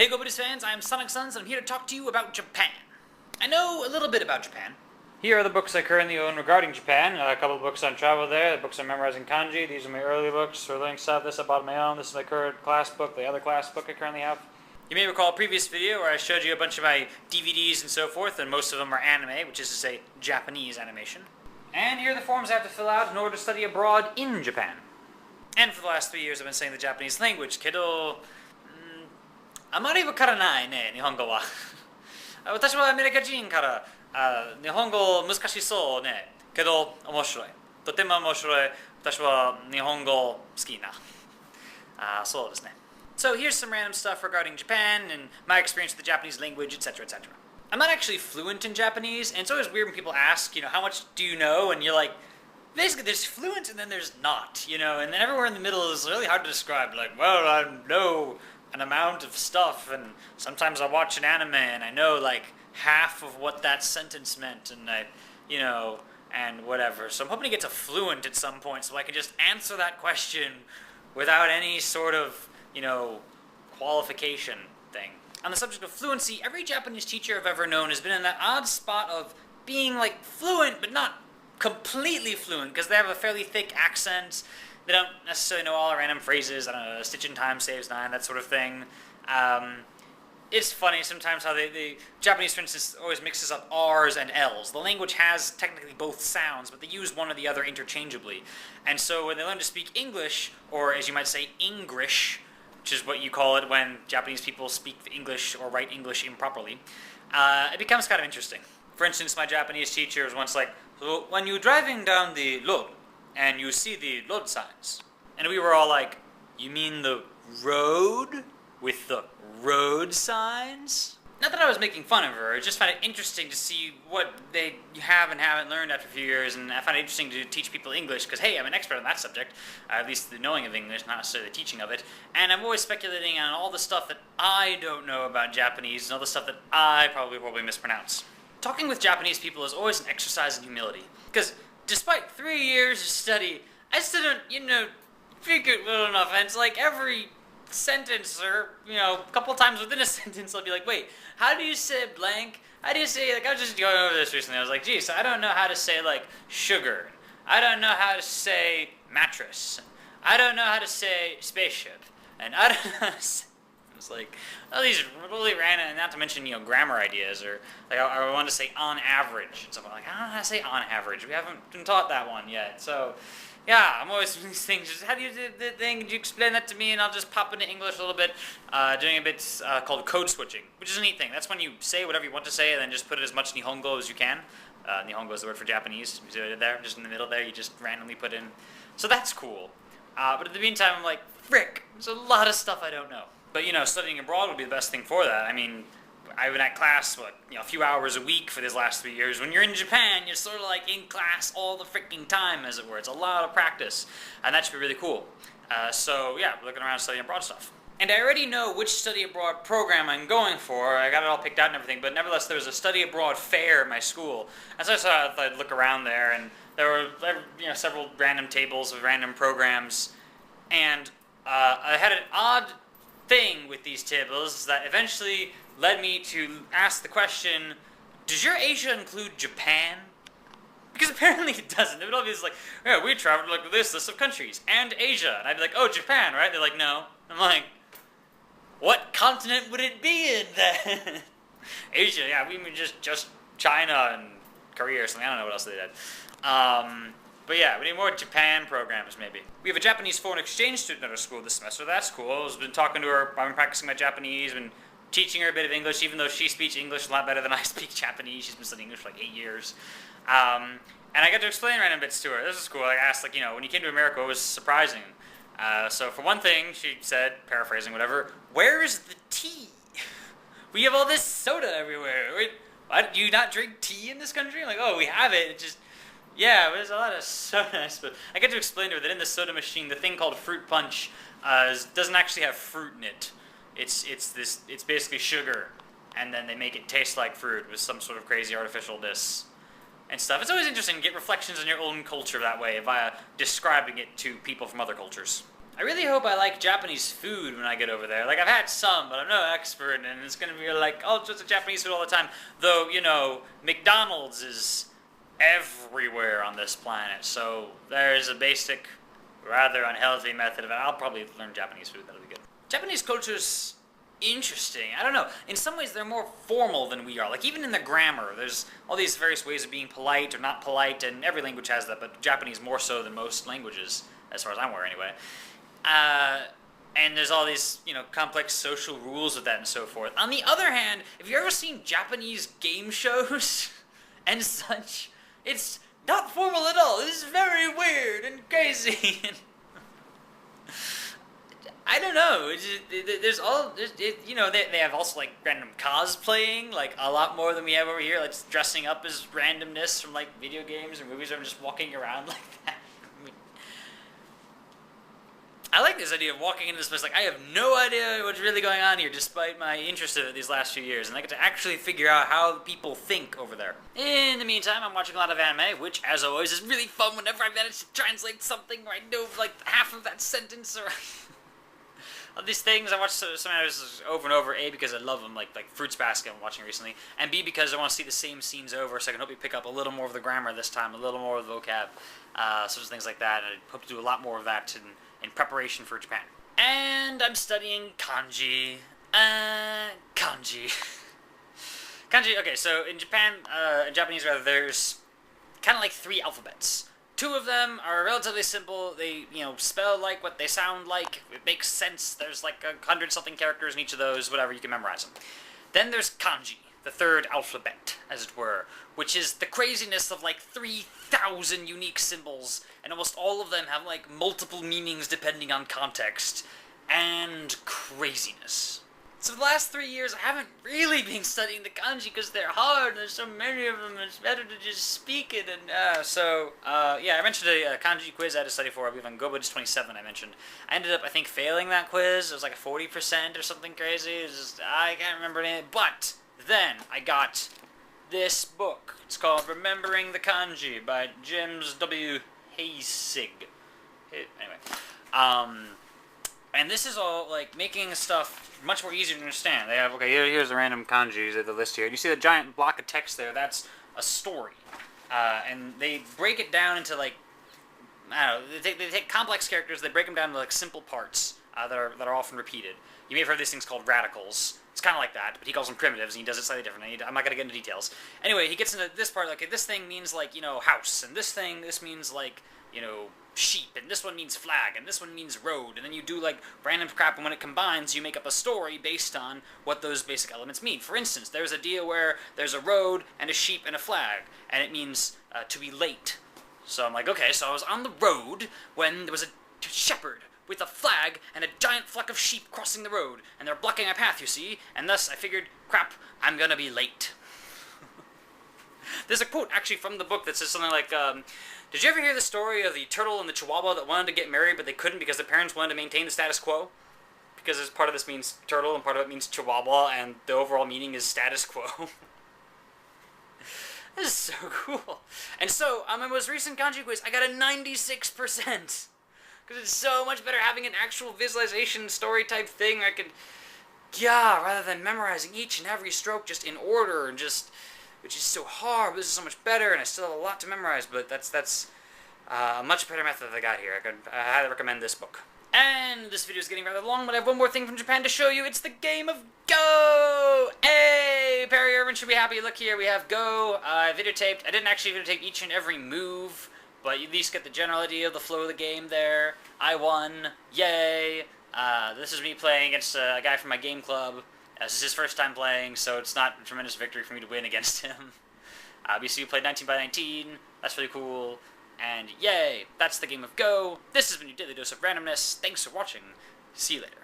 Hey Go Buddhist fans, I'm Sonic Sons and I'm here to talk to you about Japan. I know a little bit about Japan. Here are the books I currently own regarding Japan. A couple of books on travel there, the books on memorizing Kanji. These are my early books. For links out this, I bought my own. This is my current class book, the other class book I currently have. You may recall a previous video where I showed you a bunch of my DVDs and so forth, and most of them are anime, which is to say Japanese animation. And here are the forms I have to fill out in order to study abroad in Japan. And for the last 3 years I've been studying the Japanese language, kedo... あまりわからないね、日本語は。私はアメリカ人から日本語難しそうね、けど面白い。とても面白い。私は日本語好きな。そうですね。So here's some random stuff regarding Japan and my experience with the Japanese language, etc., etc. I'm not actually fluent in Japanese, and it's always weird when people ask, how much do you know? And you're like, basically there's fluent and then there's not, and then everywhere in the middle is really hard to describe. Like, well, I know an amount of stuff, and sometimes I watch an anime and I know like half of what that sentence meant, and and whatever. So I'm hoping to get to fluent at some point so I can just answer that question without any sort of, qualification thing. On the subject of fluency, every Japanese teacher I've ever known has been in that odd spot of being like fluent but not completely fluent because they have a fairly thick accent. They don't necessarily know all the random phrases. I don't know, a stitch in time saves nine, that sort of thing. It's funny sometimes how the Japanese, for instance, always mixes up R's and L's. The language has technically both sounds, but they use one or the other interchangeably. And so when they learn to speak English, or as you might say, Ingrish, which is what you call it when Japanese people speak English or write English improperly, it becomes kind of interesting. For instance, my Japanese teacher was once like, so when you're driving down the road, and you see the road signs. And we were all like, you mean the road with the road signs? Not that I was making fun of her, I just found it interesting to see what they have and haven't learned after a few years, and I find it interesting to teach people English, because hey, I'm an expert on that subject, at least the knowing of English, not necessarily the teaching of it, and I'm always speculating on all the stuff that I don't know about Japanese, and all the stuff that I probably mispronounce. Talking with Japanese people is always an exercise in humility, because despite 3 years of study, I still don't, speak it well enough. And it's like every sentence or, a couple times within a sentence, I'll be like, wait, how do you say blank? How do you say, I was just going over this recently. I was like, geez, I don't know how to say, sugar. I don't know how to say mattress. I don't know how to say spaceship. And I don't know how to say... It's like, all these really random, not to mention, grammar ideas, or, I wanted to say on average, and something like, I don't know how to say on average, we haven't been taught that one yet, so, yeah, I'm always doing these things, just, how do you do the thing, could you explain that to me, and I'll just pop into English a little bit, doing a bit called code switching, which is a neat thing. That's when you say whatever you want to say, and then just put it as much Nihongo as you can. Nihongo is the word for Japanese, you see it there, just in the middle there, you just randomly put in, so that's cool, but in the meantime, I'm like, frick, there's a lot of stuff I don't know. But, studying abroad would be the best thing for that. I mean, I've been at class, a few hours a week for these last 3 years. When you're in Japan, you're sort of like in class all the freaking time, as it were. It's a lot of practice, and that should be really cool. So, yeah, we're looking around studying abroad stuff. And I already know which study abroad program I'm going for. I got it all picked out and everything, but nevertheless, there was a study abroad fair at my school. And so I thought I'd look around there, and there were, several random tables of random programs, and I had an odd thing with these tables that eventually led me to ask the question, does your Asia include Japan? Because apparently it doesn't. It would all be like, yeah, we traveled this list of countries, and Asia. And I'd be like, oh, Japan, right? They're like, no. I'm like, what continent would it be in then? Asia, yeah, we mean just China and Korea or something. I don't know what else they did. But yeah, we need more Japan programs, maybe. We have a Japanese foreign exchange student at our school this semester. That's cool. I've been talking to her. I've been practicing my Japanese, been teaching her a bit of English, even though she speaks English a lot better than I speak Japanese. She's been studying English for 8 years. And I got to explain random bits to her. This is cool. I asked, when you came to America, it was surprising. So for one thing, she said, paraphrasing, whatever, where is the tea? We have all this soda everywhere. Why do you not drink tea in this country? I'm like, oh, we have it. It just... Yeah, there's a lot of soda, but I get to explain to her that in the soda machine, the thing called fruit punch doesn't actually have fruit in it. It's basically sugar, and then they make it taste like fruit with some sort of crazy artificialness and stuff. It's always interesting to get reflections on your own culture that way via describing it to people from other cultures. I really hope I like Japanese food when I get over there. Like, I've had some, but I'm no expert, and it's gonna be like all sorts of Japanese food all the time. Though, McDonald's is everywhere on this planet, so there's a basic, rather unhealthy method of it. I'll probably learn Japanese food, that'll be good. Japanese culture's interesting. I don't know. In some ways, they're more formal than we are. Like, even in the grammar, there's all these various ways of being polite or not polite, and every language has that, but Japanese more so than most languages, as far as I'm aware anyway. And there's all these, complex social rules with that and so forth. On the other hand, have you ever seen Japanese game shows and such? It's not formal at all. It's very weird and crazy. I don't know. They have also like random cosplaying, like a lot more than we have over here. Like dressing up as randomness from like video games or movies, or just walking around like that. I like this idea of walking into this place like I have no idea what's really going on here, despite my interest in it these last few years, and I get to actually figure out how people think over there. In the meantime, I'm watching a lot of anime, which, as always, is really fun whenever I manage to translate something where I know like half of that sentence or all these things. I watch some animes over and over, A, because I love them, like Fruits Basket I'm watching recently, and B, because I want to see the same scenes over, so I can hope you pick up a little more of the grammar this time, a little more of the vocab, such things like that, and I hope to do a lot more of that in preparation for Japan. And I'm studying kanji. Kanji. Kanji, okay, so in Japan, in Japanese rather, there's kind of like 3 alphabets. 2 of them are relatively simple. They, spell like what they sound like. It makes sense. There's like 100-something characters in each of those, whatever, you can memorize them. Then there's kanji, the 3rd alphabet, as it were, which is the craziness of like 3,000 unique symbols, and almost all of them have like multiple meanings depending on context, and craziness. So the last 3 years, I haven't really been studying the kanji because they're hard, and there's so many of them, it's better to just speak it, and I mentioned a kanji quiz I had to study for, I believe on Gobud's 27 I mentioned. I ended up, I think, failing that quiz. It was like a 40% or something crazy. It was just, I can't remember anything, but then I got this book. It's called Remembering the Kanji by James W. Haysig. Anyway, and this is all like making stuff much more easier to understand. They have, here's the random kanjis at the list here. You see the giant block of text there? That's a story. And they break it down into like, I don't know, they take complex characters, they break them down into like simple parts that are often repeated. You may have heard these things called radicals. It's kind of like that, but he calls them primitives, and he does it slightly differently. I'm not going to get into details. Anyway, he gets into this part, like, this thing means, like, house, and this means, like, sheep, and this one means flag, and this one means road, and then you do, like, random crap, and when it combines, you make up a story based on what those basic elements mean. For instance, there's a deal where there's a road, and a sheep, and a flag, and it means to be late. So I'm like, okay, so I was on the road when there was a shepherd with a flag and a giant flock of sheep crossing the road, and they're blocking my path, you see, and thus I figured, crap, I'm gonna be late. There's a quote, actually, from the book that says something like, did you ever hear the story of the turtle and the chihuahua that wanted to get married, but they couldn't because their parents wanted to maintain the status quo? Because part of this means turtle, and part of it means chihuahua, and the overall meaning is status quo. This is so cool. And so, on my most recent kanji quiz, I got a 96%. Because it's so much better having an actual visualization story type thing where I could, rather than memorizing each and every stroke just in order and just, which is so hard, but this is so much better, and I still have a lot to memorize, but that's a much better method that I got here. I highly recommend this book. And this video is getting rather long, but I have one more thing from Japan to show you. It's the game of Go! Hey! Perry Irvin should be happy. Look here, we have Go. I videotaped. I didn't actually videotape each and every move, but you at least get the general idea of the flow of the game there. I won. Yay! This is me playing against a guy from my game club. This is his first time playing, so it's not a tremendous victory for me to win against him. Obviously, we played 19 by 19. That's really cool. And yay! That's the game of Go. This has been your daily dose of randomness. Thanks for watching. See you later.